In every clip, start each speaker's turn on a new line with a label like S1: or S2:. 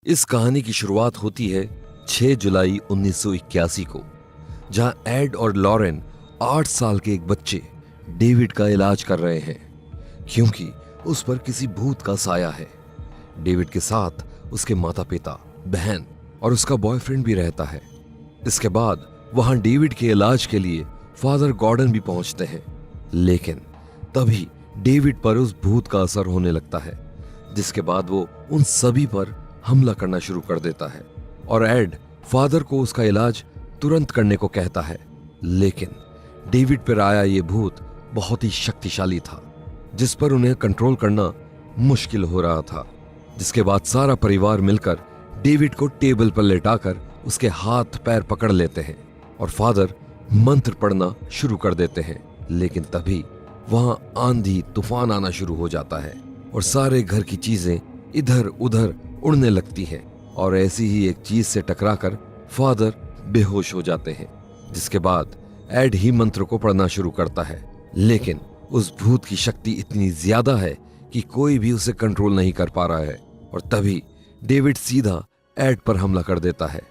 S1: इस कहानी की शुरुआत होती है 6 जुलाई 1981 को, जहां एड और लॉरेन 8 साल के एक बच्चे डेविड का इलाज कर रहे हैं क्योंकि उस पर किसी भूत का साया है। डेविड के साथ उसके माता पिता, बहन और उसका बॉयफ्रेंड भी रहता है। इसके बाद वहां डेविड के इलाज के लिए फादर गॉर्डन भी पहुंचते हैं, लेकिन तभी डेविड पर उस भूत का असर होने लगता है, जिसके बाद वो उन सभी पर हमला करना शुरू कर देता है और एड फादर को उसका इलाज तुरंत करने को कहता है। लेकिन डेविड पर आया ये भूत बहुत ही शक्तिशाली था, जिस पर उन्हें कंट्रोल करना मुश्किल हो रहा था। जिसके बाद सारा परिवार मिलकर डेविड को टेबल पर लेटाकर उसके हाथ पैर पकड़ लेते हैं और फादर मंत्र पढ़ना शुरू कर देते हैं। लेकिन तभी वहां आंधी तूफान आना शुरू हो जाता है और सारे घर की चीजें इधर उधर उड़ने लगती हैं और ऐसी ही एक चीज से टकराकर फादर बेहोश हो जाते हैं। जिसके बाद एड ही मंत्र को पढ़ना शुरू करता है, लेकिन उस भूत की शक्ति इतनी ज्यादा है कि कोई भी उसे कंट्रोल नहीं कर पा रहा है और तभी डेविड सीधा एड पर हमला कर देता है,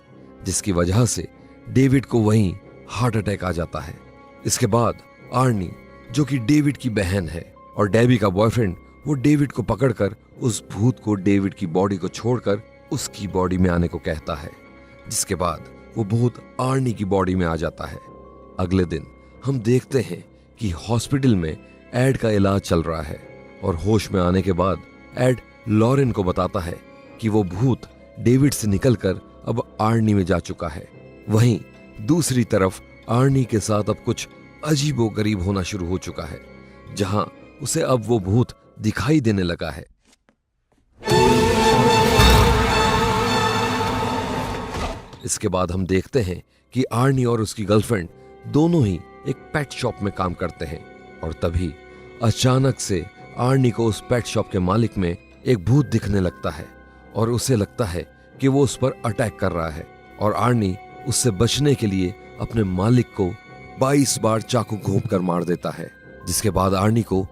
S1: जिसकी वजह से डेविड को वहीं हार्ट अटैक आ जाता है। इसके बाद आर्नी, जो कि डेविड की बहन है, और डेबी का बॉयफ्रेंड, वो डेविड को पकड़कर उस भूत को डेविड की बॉडी को छोड़कर उसकी बॉडी में आने को कहता है। जिसके बाद वो भूत आर्नी की बॉडी में आ जाता है। अगले दिन हम देखते हैं कि हॉस्पिटल में एड का इलाज चल रहा है और होश में आने के बाद एड लॉरेन को बताता है कि वो भूत डेविड से निकलकर अब आर्नी में जा चुका है। वहीं दूसरी तरफ आर्नी के साथ अब कुछ अजीबोगरीब होना शुरू हो चुका है, जहां उसे अब वो भूत दिखाई देने लगा है। इसके बाद हम देखते हैं कि आर्नी और उसकी गर्लफ्रेंड दोनों ही एक पेट शॉप में काम करते हैं और तभी अचानक से आर्नी को उस पेट शॉप के मालिक में एक भूत दिखने लगता है और उसे लगता है कि वो उस पर अटैक कर रहा है और आर्नी उससे बचने के लिए अपने मालिक को 22 बार चाकू घोंपकर मार देता है। जिसके बाद आर्नी को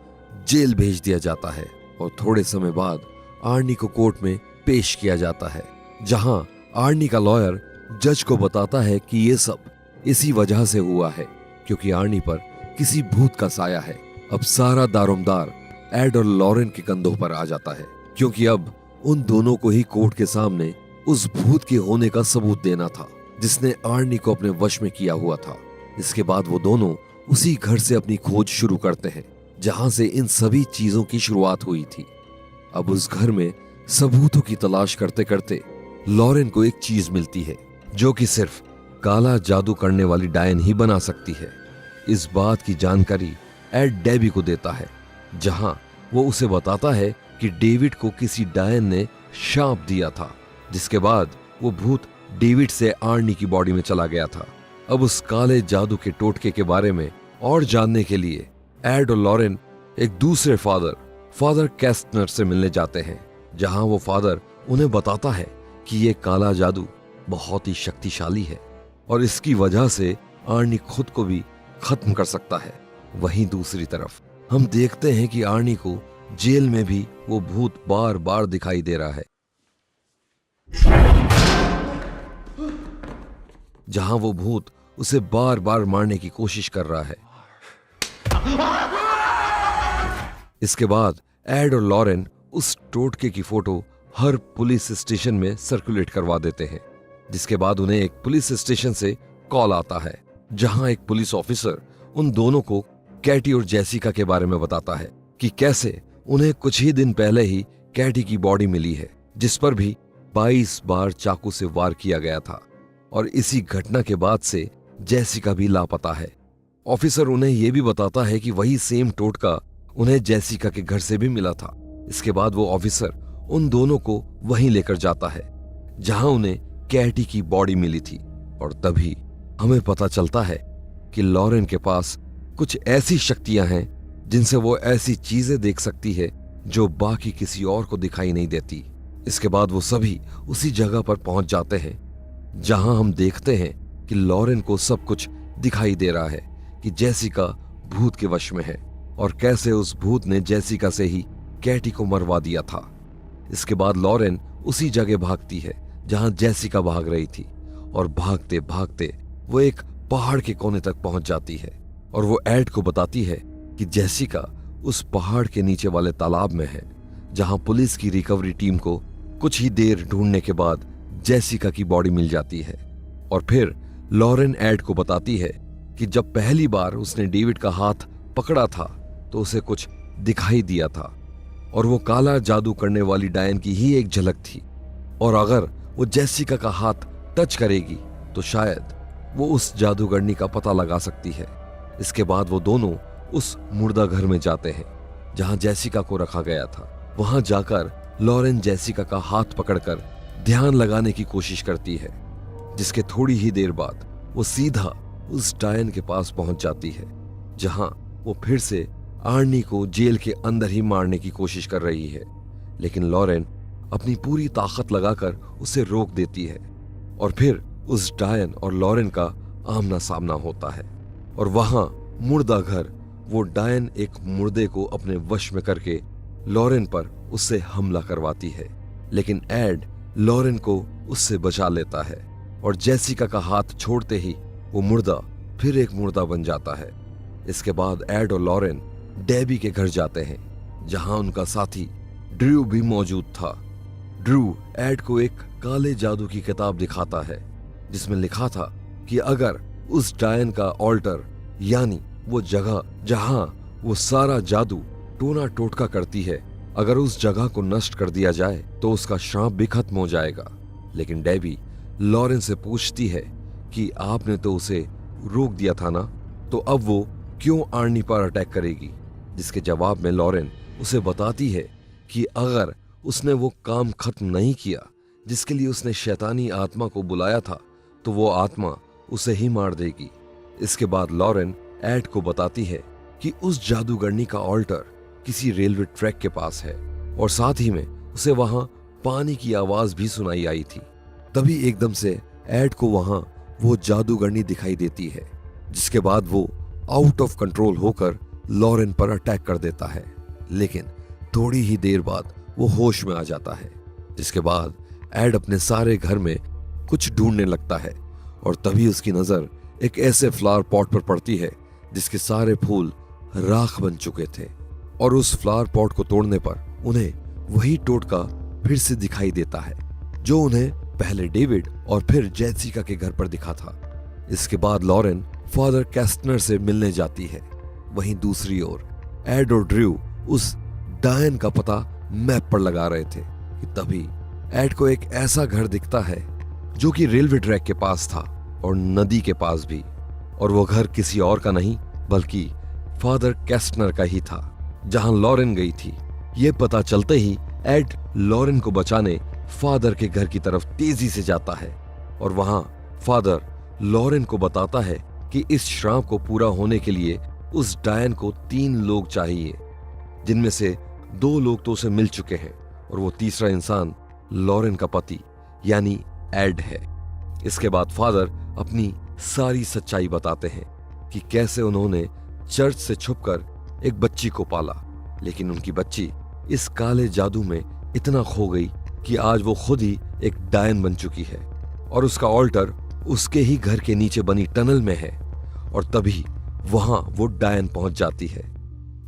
S1: जेल भेज दिया जाता है और थोड़े समय बाद आर्नी को कोर्ट में पेश किया जाता है, जहां आर्नी का लॉयर जज को बताता है कि ये सब इसी वजह से हुआ है क्योंकि आर्नी पर किसी भूत का साया है। अब सारा दारोमदार एड और लॉरेन के कंधों पर आ जाता है क्योंकि अब उन दोनों को ही कोर्ट के सामने उस भूत के होने का सबूत देना था जिसने आर्नी को अपने वश में किया हुआ था। इसके बाद वो दोनों उसी घर से अपनी खोज शुरू करते हैं जहां से इन सभी चीजों की शुरुआत हुई थी। अब उस घर में सबूतों की तलाश करते करते लॉरेन को एक चीज मिलती है जो कि सिर्फ काला जादू करने वाली डायन ही बना सकती है। इस बात की जानकारी एड डेबी को देता है, जहां वो उसे बताता है कि डेविड को किसी डायन ने शाप दिया था, जिसके बाद वो भूत डेविड से आर्नी की बॉडी में चला गया था। अब उस काले जादू के टोटके के बारे में और जानने के लिए एड और लॉरेन एक दूसरे फादर कैस्टनर से मिलने जाते हैं, जहां वो फादर उन्हें बताता है कि ये काला जादू बहुत ही शक्तिशाली है और इसकी वजह से आर्नी खुद को भी खत्म कर सकता है। वहीं दूसरी तरफ हम देखते हैं कि आर्नी को जेल में भी वो भूत बार बार दिखाई दे रहा है, जहां वो भूत उसे बार बार मारने की कोशिश कर रहा है। इसके बाद एड और लॉरेन उस टोटके की फोटो हर पुलिस स्टेशन में सर्कुलेट करवा देते हैं, जिसके बाद उन्हें एक पुलिस स्टेशन से कॉल आता है, जहां एक पुलिस ऑफिसर उन दोनों को कैटी और जेसिका के बारे में बताता है कि कैसे उन्हें कुछ ही दिन पहले ही कैटी की बॉडी मिली है, जिस पर भी 22 बार चाकू से वार किया गया था और इसी घटना के बाद से जेसिका भी लापता है। ऑफिसर उन्हें यह भी बताता है कि वही सेम टोटका उन्हें जेसिका के घर से भी मिला था। इसके बाद वो ऑफिसर उन दोनों को वहीं लेकर जाता है जहां उन्हें कैटी की बॉडी मिली थी और तभी हमें पता चलता है कि लॉरेन के पास कुछ ऐसी शक्तियां हैं जिनसे वो ऐसी चीजें देख सकती है जो बाकी किसी और को दिखाई नहीं देती। इसके बाद वो सभी उसी जगह पर पहुंच जाते हैं जहां हम देखते हैं कि लॉरेन को सब कुछ दिखाई दे रहा है कि जेसिका भूत के वश में है और कैसे उस भूत ने जेसिका से ही कैटी को मरवा दिया था। इसके बाद लॉरेन उसी जगह भागती है जहां जेसिका भाग रही थी, और भागते भागते वो एक पहाड़ के कोने तक पहुंच जाती है और वो एड को बताती है कि जेसिका उस पहाड़ के नीचे वाले तालाब में है, जहां पुलिस की रिकवरी टीम को कुछ ही देर ढूंढने के बाद जेसिका की बॉडी मिल जाती है। और फिर लॉरेन एड को बताती है कि जब पहली बार उसने डेविड का हाथ पकड़ा था तो उसे कुछ दिखाई दिया था, और वो काला जादू करने वाली डायन की ही एक झलक थी, और अगर वो जेसिका का हाथ टच करेगी तो शायद वो उस जादूगरनी का पता लगा सकती है। इसके बाद वो दोनों उस मुर्दा घर में जाते हैं जहां जेसिका को रखा गया था। वहां जाकर लॉरेन जेसिका का हाथ पकड़कर ध्यान लगाने की कोशिश करती है, जिसके थोड़ी ही देर बाद वो सीधा उस डायन के पास पहुंच जाती है, जहां वो फिर से आर्नी को जेल के अंदर ही मारने की कोशिश कर रही है। लेकिन लॉरेन अपनी पूरी ताकत लगाकर उसे रोक देती है, और फिर उस डायन और लॉरेन का आमना सामना होता है। और वहां मुर्दा घर, वो डायन एक मुर्दे को अपने वश में करके लॉरेन पर उससे हमला करवाती है, लेकिन एड लॉरेन को उससे बचा लेता है, और जेसिका का हाथ छोड़ते ही वो मुर्दा फिर एक मुर्दा बन जाता है। इसके बाद एड और लॉरेन डेबी के घर जाते हैं, जहां उनका साथी ड्रू भी मौजूद था। ड्रू एड को एक काले जादू की किताब दिखाता है, जिसमें लिखा था कि अगर उस डायन का ऑल्टर, यानी वो जगह जहां वो सारा जादू टोना टोटका करती है, अगर उस जगह को नष्ट कर दिया जाए तो उसका श्राप भी खत्म हो जाएगा। लेकिन डेबी लॉरेन से पूछती है कि आपने तो उसे रोक दिया था ना, तो अब वो क्यों आर्नी पर अटैक करेगी? जिसके जवाब में लॉरेन उसे बताती है कि अगर उसने वो काम खत्म नहीं किया जिसके लिए उसने शैतानी आत्मा को बुलाया था, तो वो आत्मा उसे ही मार देगी। इसके बाद लॉरेन एड को बताती है कि उस जादूगरनी का ऑल्टर किसी रेलवे ट्रैक के पास है, और साथ ही में उसे वहां पानी की आवाज भी सुनाई आई थी। तभी एकदम से एड को वहां वो जादूगरनी दिखाई देती है, जिसके बाद वो आउट ऑफ कंट्रोल होकर लॉरेन पर अटैक कर देता है। लेकिन थोड़ी ही देर बाद वो होश में आ जाता है, जिसके बाद एड अपने सारे घर में कुछ ढूंढने लगता है, और तभी उसकी नजर एक ऐसे फ्लावर पॉट पर पड़ती है जिसके सारे फूल राख बन चुके थे, और उस फ्लावर पॉट को तोड़ने पर उन्हें वही टोटका फिर से दिखाई देता है जो उन्हें पहले डेविड और फिर जेसिका के घर पर दिखा था। इसके बाद लॉरेन फादर कैस्टनर से मिलने जाती है। वहीं दूसरी ओर एड और ड्रू उस डायन का पता मैप पर लगा रहे थे कि तभी एड को एक ऐसा घर दिखता है जो कि रेलवे ट्रैक के पास था और नदी के पास भी, और वो घर किसी और का नहीं बल्कि फादर कैस्टनर का ही था, जहां लॉरेन गई थी। ये पता चलते ही एड लॉरेन को बचाने फादर के घर की तरफ तेजी से जाता है, और वहां फादर लॉरेन को बताता है कि इस श्राप को पूरा होने के लिए उस डायन को 3 लोग चाहिए, जिनमें से 2 लोग तो उसे मिल चुके हैं, और वो तीसरा इंसान लॉरेन का पति यानी एड है। इसके बाद फादर अपनी सारी सच्चाई बताते हैं कि कैसे उन्होंने चर्च से छुपकर एक बच्ची को पाला, लेकिन उनकी बच्ची इस काले जादू में इतना खो गई कि आज वो खुद ही एक डायन बन चुकी है, और उसका ऑल्टर उसके ही घर के नीचे बनी टनल में है, और तभी वहां वो डायन पहुंच जाती है।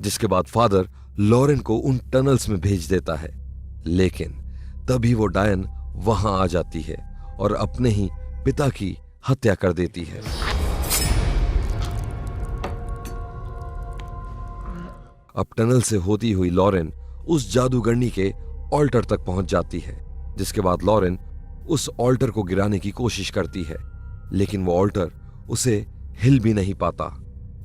S1: जिसके बाद फादर लॉरेन को उन टनल्स में भेज देता है, लेकिन तभी वो डायन वहां आ जाती है और अपने ही पिता की हत्या कर देती है। अब टनल से होती हुई लॉरेन उस जादूगरनी के ऑल्टर तक पहुंच जाती है, जिसके बाद लॉरेन उस ऑल्टर को गिराने की कोशिश करती है, लेकिन वो ऑल्टर उसे हिल भी नहीं पाता।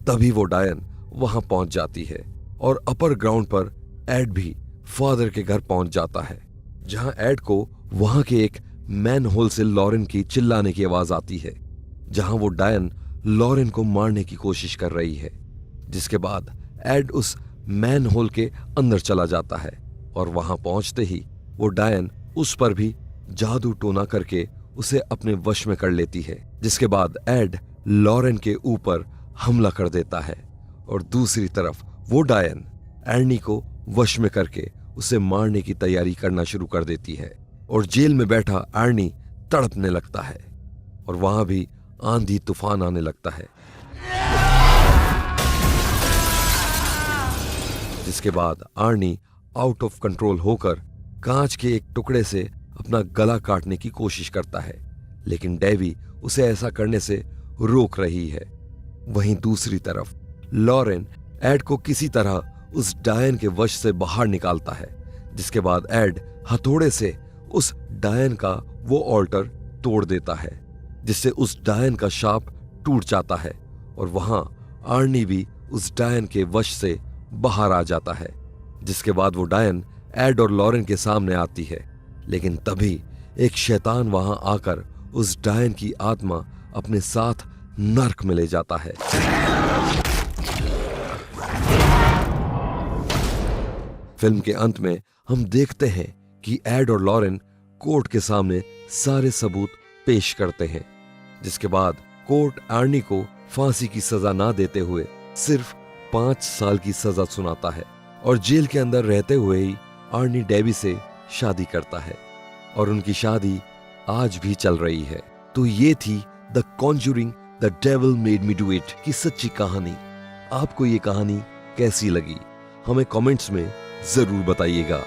S1: तभी वो डायन वहां पहुंच जाती है, और अपर ग्राउंड पर एड भी फादर के घर पहुंच जाता है, जहां एड को वहां के एक मैन होल से लॉरेन की चिल्लाने की आवाज आती है, जहां वो डायन लॉरेन को मारने की कोशिश कर रही है। जिसके बाद एड उस मैन होल के अंदर चला जाता है, और वहां पहुंचते ही वो डायन उस पर भी जादू टोना करके उसे अपने वश में कर लेती है। जिसके बाद एड लॉरेन के ऊपर हमला कर देता है, और दूसरी तरफ वो डायन एर्नी को वश में करके उसे मारने की तैयारी करना शुरू कर देती है। और जेल में बैठा आर्नी तड़पने लगता है और वहां भी आंधी तूफान आने लगता है, जिसके बाद आर्नी आउट ऑफ कंट्रोल होकर कांच के एक टुकड़े से अपना गला काटने की कोशिश करता है, लेकिन डेवी उसे ऐसा करने से रोक रही है। वहीं दूसरी तरफ लॉरेन एड को किसी तरह उस डायन के वश से बाहर निकालता है, जिसके बाद एड हथौड़े से उस डायन का वो ऑल्टर तोड़ देता है, जिससे उस डायन का शाप टूट जाता है और वहां आर्नी भी उस डायन के वश से बाहर आ जाता है। जिसके बाद वो डायन एड और लॉरेन के सामने आती है, लेकिन तभी एक शैतान वहां आकर उस डायन की आत्मा अपने साथ नर्क में ले जाता है। फिल्म के अंत में हम देखते हैं कि एड और लॉरेन कोर्ट के सामने सारे सबूत पेश करते हैं, जिसके बाद कोर्ट आर्नी को फांसी की सजा ना देते हुए सिर्फ 5 साल की सजा सुनाता है और जेल के अंदर रहते हुए ही आर्नी डेवी से शादी करता है और उनकी शादी आज भी चल रही है। तो ये थी the conjuring the devil made me do it की सच्ची कहानी। आपको ये कहानी कैसी लगी हमें कमेंट्स में जरूर बताइएगा।